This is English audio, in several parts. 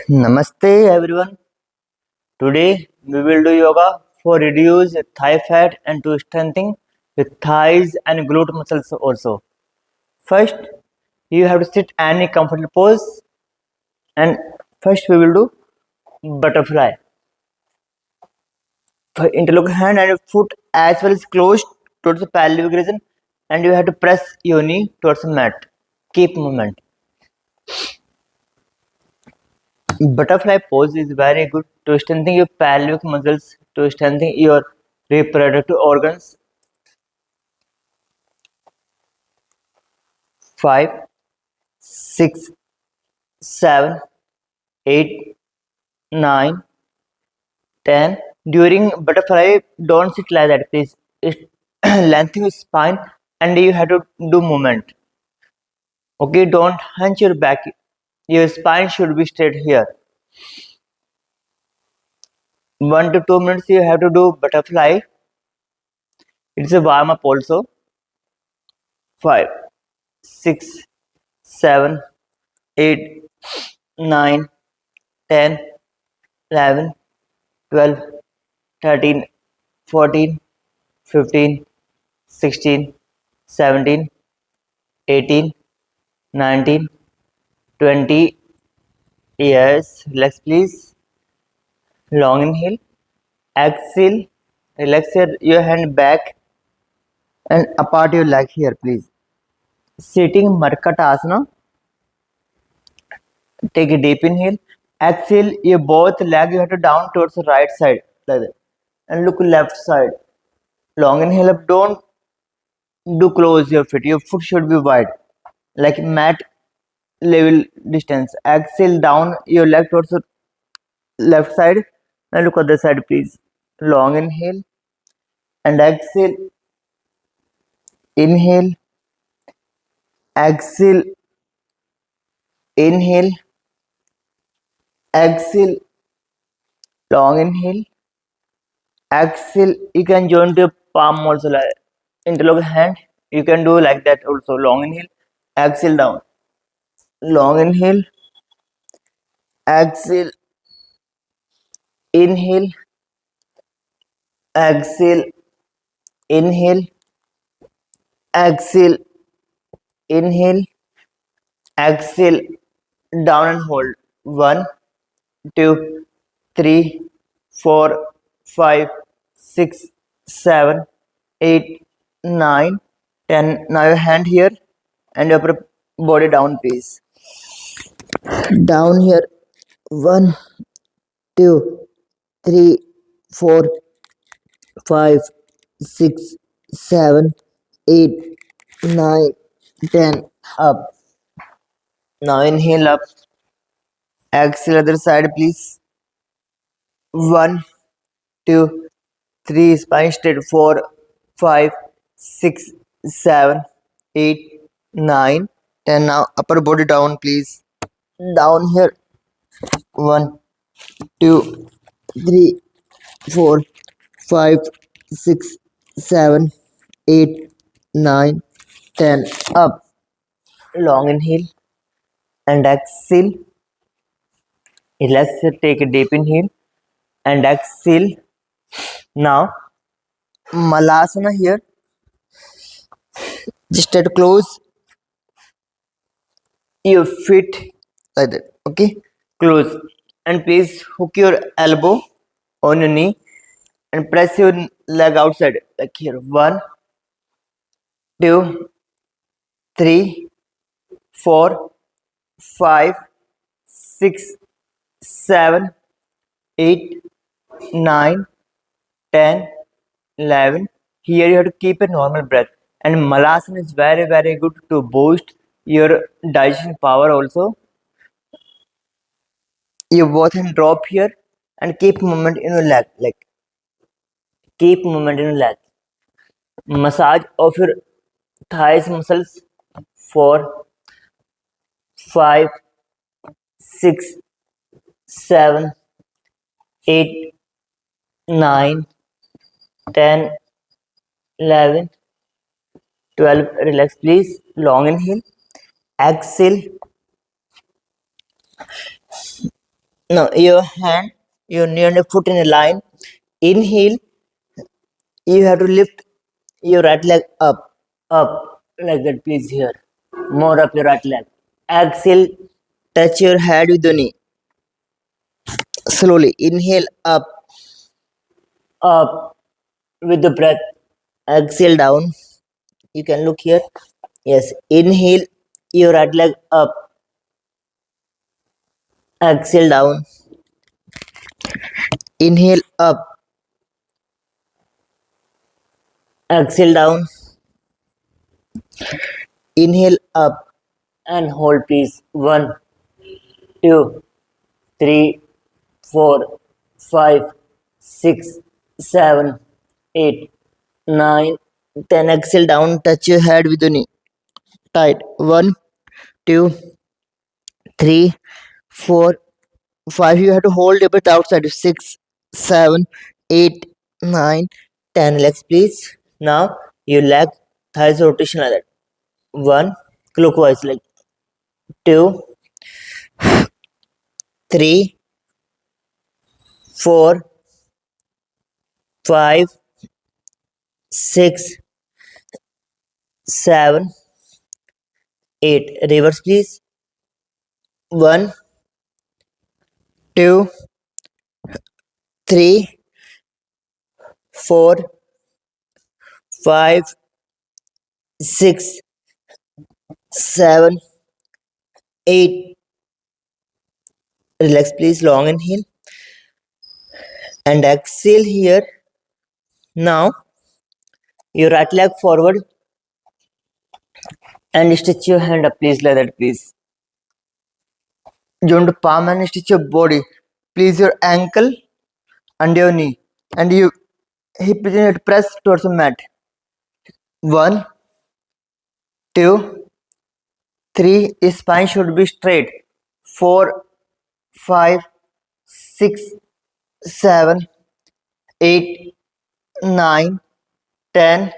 Namaste everyone. Today we will do yoga for reduce thigh fat and to strengthen the thighs and glute muscles also. First, you have to sit any comfortable pose, and first we will do butterfly. Interlock hand and foot as well as closed towards the pelvic region, and you have to press your knee towards the mat. Keep movement. Butterfly pose is very good to strengthen your pelvic muscles, to strengthen your reproductive organs. 5, 6, 7, 8, 9, 10. During butterfly, don't sit like that, please. Lengthen your spine and you have to do movement. Okay, don't hunch your back. Your spine should be straight here. 1 to 2 minutes you have to do butterfly. It's a warm up also. 5, 6, 7, 8, 9, 10, 11, 12, 13, 14, 15, 16, 17, 18, 19, 20. Yes, relax please. Long inhale. Exhale. Relax your hand back and apart your leg here please. Sitting markatasana. Take a deep inhale. Exhale your both leg you have to down towards the right side like that. And look left side. Long inhale up. Don't do close your feet. Your foot should be wide. Like mat level distance. Exhale down your leg towards the left side and look at the side please. Long inhale and exhale. Inhale, exhale, inhale, exhale. Long inhale, exhale. You can join your palm also like interlock hand. You can do like that also. Long inhale, exhale down. Long inhale, exhale, inhale, exhale, inhale, exhale, inhale, exhale, down and hold. 1, 2, 3, 4, 5, 6, 7, 8, 9, 10. Now your hand here and your body down please. Down here. 1, 2, 3, 4, 5, 6, 7, 8, 9, 10. Up. Now inhale up. Exhale other side please. 1, 2, 3. Spine straight. 4, 5, 6, 7, 8, 9, 10. Now upper body down please. Down here. 1, 2, 3, 4, 5, 6, 7, 8, 9, 10. Up. Long inhale and exhale. Relax. Take a deep inhale and exhale. Now Malasana here. Just try to close your feet like that. Okay. Close and please hook your elbow on your knee and press your leg outside like here. 1, 2, 3, 4, 5, 6, 7, 8, 9, 10, 11. Here you have to keep a normal breath. And Malasana is very good to boost your digestion power also. You both hand drop here and keep movement in your leg. Like keep movement in your leg. Massage of your thighs muscles. 4, 5, 6, 7, 8, 9, 10, 11, 12. Relax please. Long inhale. Exhale. Now your hand, your knee and your foot in a line. Inhale, you have to lift your right leg up, like that, please. Here, more up your right leg. Exhale, touch your head with the knee. Slowly, inhale up with the breath. Exhale down. You can look here. Yes, inhale, your right leg up. Exhale down. Inhale up. Exhale down. Inhale up and hold, please. 1, 2, 3, 4, 5, 6, 7, 8, 9, 10. Exhale down. Touch your head with the knee. Tight. 1, 2, 3, 4, 5. You have to hold your breath outside. 6, 7, 8, 9, 10. Legs, please. Now your leg thighs rotation like that. 1, clockwise, like 2, 3, 4, 5, 6, 7, 8. Reverse, please. 1, 2, 3, 4, 5, 6, 7, 8. Relax, please. Long inhale and exhale here. Now your right leg forward and stretch your hand up, please, like that, please. Join the palm and stretch your body. Please your ankle under your knee and you hip region press towards the mat. 1, 2, 3. Spine should be straight. 4, 5, 6, 7, 8, 9, 10,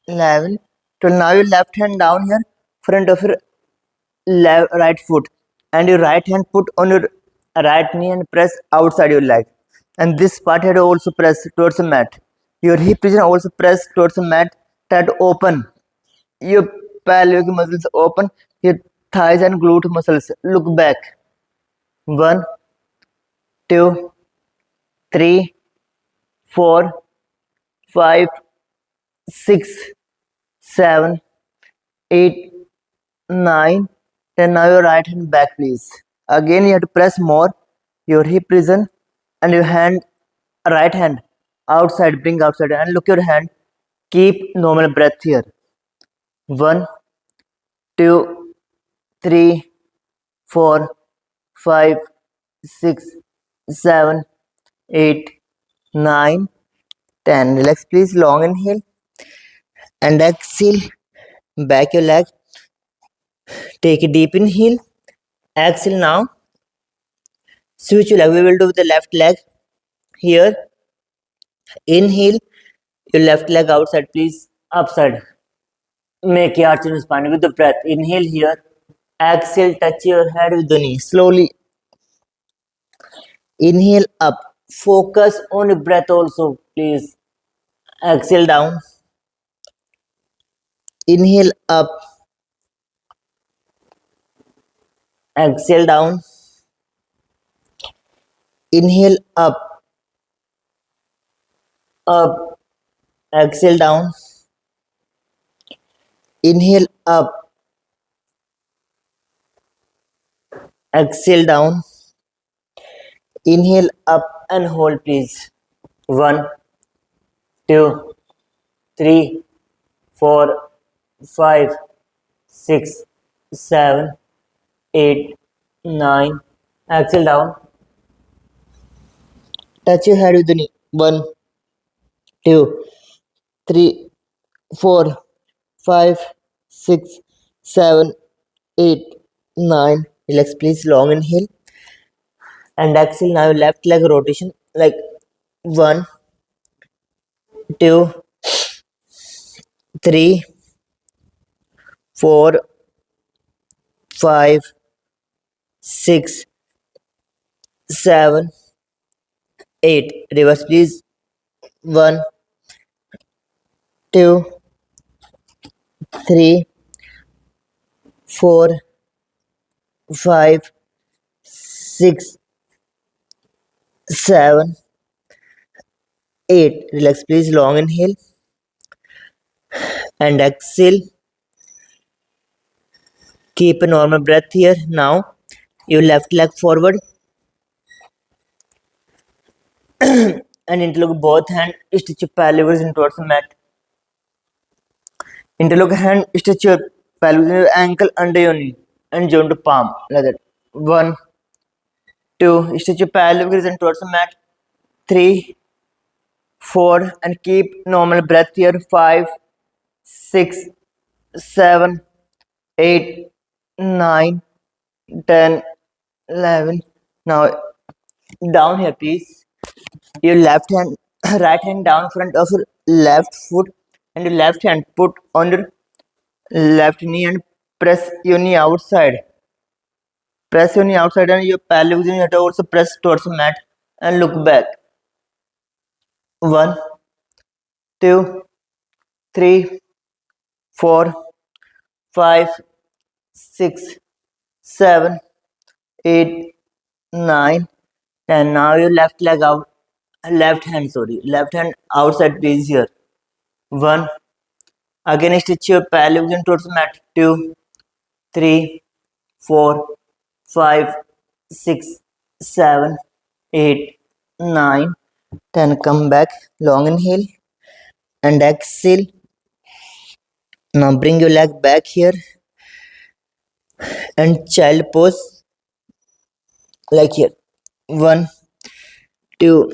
11, 12. Now your left hand down here, front of your right foot, and your right hand put on your right knee and press outside your leg. And this part had also press towards the mat. Your hip region also press towards the mat. That open. Your pelvic muscles open. Your thighs and glute muscles look back. 1, 2, 3, 4, 5, 6, 7, 8, 9. Then now your right hand back, please. Again, you have to press more. Your hip region and your hand, right hand outside, bring outside and look your hand. Keep normal breath here. 1, 2, 3, 4, 5, 6, 7, 8, 9, 10. Relax, please. Long inhale and exhale. Back your leg. Take a deep inhale. Exhale now. Switch your leg. We will do the left leg. Here. Inhale. Your left leg outside, please. Upside. Make your arch in spine with the breath. Inhale here. Exhale. Touch your head with the knee. Slowly. Inhale up. Focus on your breath also, please. Exhale down. Inhale up. Exhale down. Inhale up. Up. Exhale down. Inhale up. Exhale down. Inhale up and hold, please. 1, 2, 3, 4, 5, 6, 7, 8, 9. Exhale down. Touch your head with the knee. 1, 2, 3, 4, 5, 6, 7, 8, 9. Relax, please. Long inhale and exhale. Now left leg rotation like 1, 2, 3, 4, 5, 6, 7, 8. Reverse please. 1, 2, 3, 4, 5, 6, 7, 8. Relax please. Long inhale and exhale. Keep a normal breath here. Now your left leg forward and interlock both hands. Stretch your pelvis in towards the mat. Interlock hand. Stretch your pelvis and your ankle under your knee and join to palm like that. 1, 2. Stretch your pelvis and towards the mat. 3, 4 and keep normal breath here. 5, 6, 7, 8, 9, 10, 11. Now down here please. Your left hand, right hand down front of your left foot and your left hand put on your left knee and press your knee outside. Press your knee outside and your pelvis and your toe also press towards the mat and look back. 1, 2, 3, 4, 5, 6, 7, 8, 9, and now your left leg out, left hand outside please here. 1, again stretch your pelvis towards the mat. 2, 3, 4, 5, 6, 7, 8, 9, 10. Come back, long inhale and exhale. Now bring your leg back here and child pose like here. 1, 2,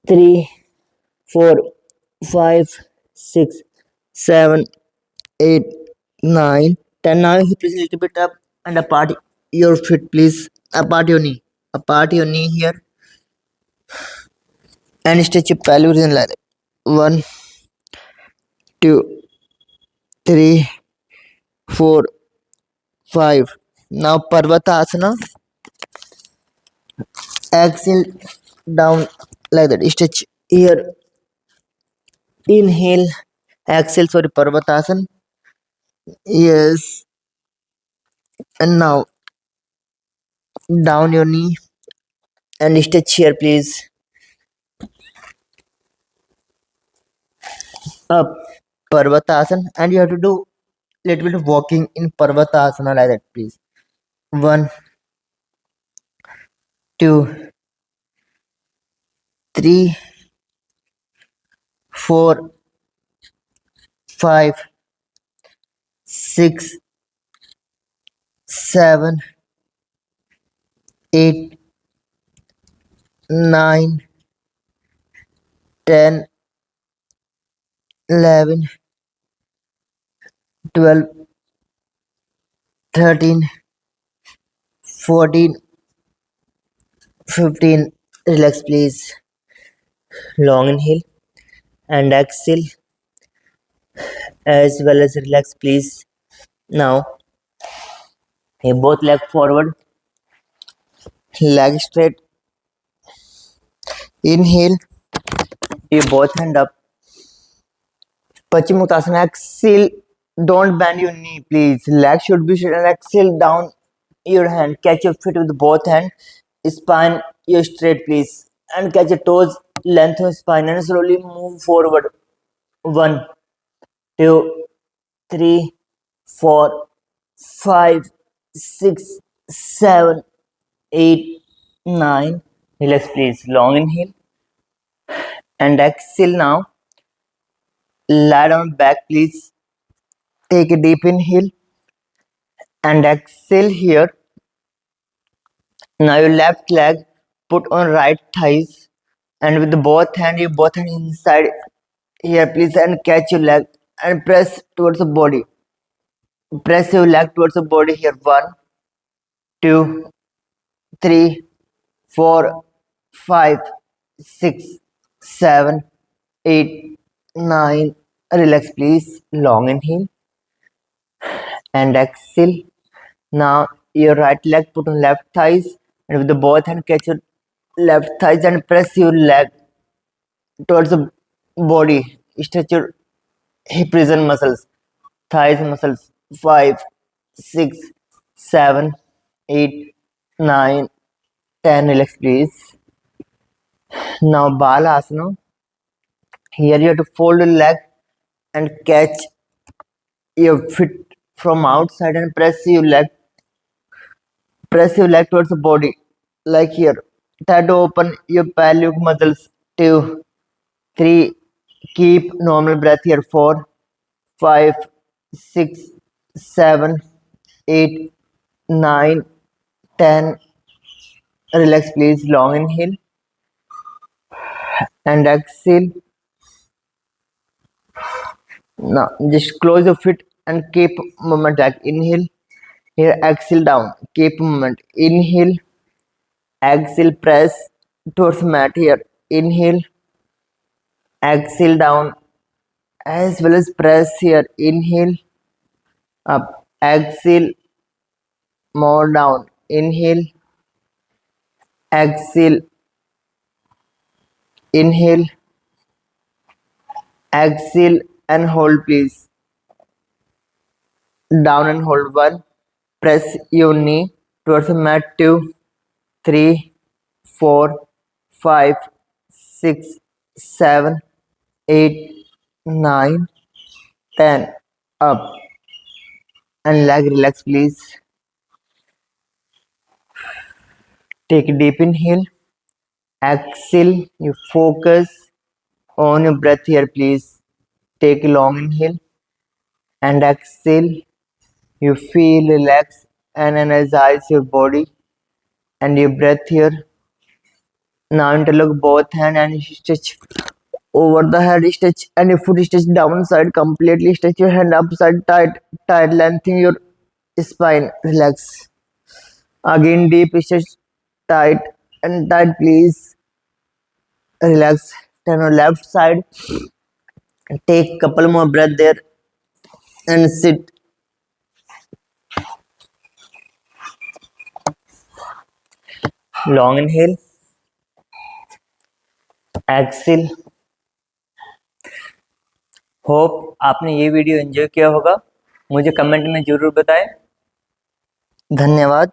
3, 4, 5, 6, 7, 8, 9, 10. Now hip is a little bit up and apart your feet please. Apart your knee. Apart your knee here and stretch your pelvis in like that. 1, 2, 3, 4, 5. Now Parvatasana. Exhale down like that. Stretch here. Inhale. Exhale. Sorry, Parvatasana. Yes. And now down your knee and stretch here, please. Up. Parvatasana. And you have to do little bit of walking in Parvatasana like that, please. 1, 2, 3, 4, 5, 6, 7, 8, 9, 10, 11, 12, 13, 14, 15. Relax, please. Long inhale and exhale as well as relax, please. Now, both leg forward, leg straight. Inhale, you both hand up. Paschimottanasana. Exhale. Don't bend your knee, please. Leg should be straight and exhale down your hand. Catch your feet with both hands. Spine you straight, please. And catch your toes length of spine and slowly move forward. 1, 2, 3, 4, 5, 6, 7, 8, 9. Relax, please. Long inhale and exhale now. Lie down back, please. Take a deep inhale and exhale here. Now your left leg put on right thighs and with both hand inside here, please, and catch your leg and press towards the body. Press your leg towards the body here. 1, 2, 3, 4, 5, 6, 7, 8, 9. Relax, please. Long inhale and exhale. Now your right leg put on left thighs And with the both hand, catch your left thighs and press your leg towards the body. Stretch your hip region muscles, thighs muscles. 5, 6, 7, 8, 9, 10. Relax, please. Now, Balasana. Here you have to fold your leg and catch your feet from outside and press your leg towards the body, like here. Try to open your pelvic muscles. 2, 3. Keep normal breath here. 4, 5, 6, 7, 8, 9, 10. Relax, please. Long inhale and exhale. Now just close your feet and keep movement. Like inhale here, exhale down. Keep movement. Inhale, exhale, press towards mat here. Inhale, exhale down, as well as press here. Inhale up, exhale more down. Inhale, exhale, inhale, exhale, and hold, please. Down and hold. 1. Press your knee towards the mat. 2, 3, 4, 5, 6, 7, 8, 9, 10. Up and leg relax, please. Take a deep inhale. Exhale. You focus on your breath here, please. Take a long inhale and exhale. You feel relax and energize your body and your breath here. Now interlock both hands and stretch over the head. Stretch and your foot stretch downside completely. Stretch your hand upside tight. Tight. Lengthen your spine. Relax. Again deep stretch. Tight and tight, please. Relax. Turn on left side. Take couple more breath there and sit. Long inhale, exhale. Hope आपने ये video enjoy किया होगा. मुझे comment में जरूर बताएं. धन्यवाद.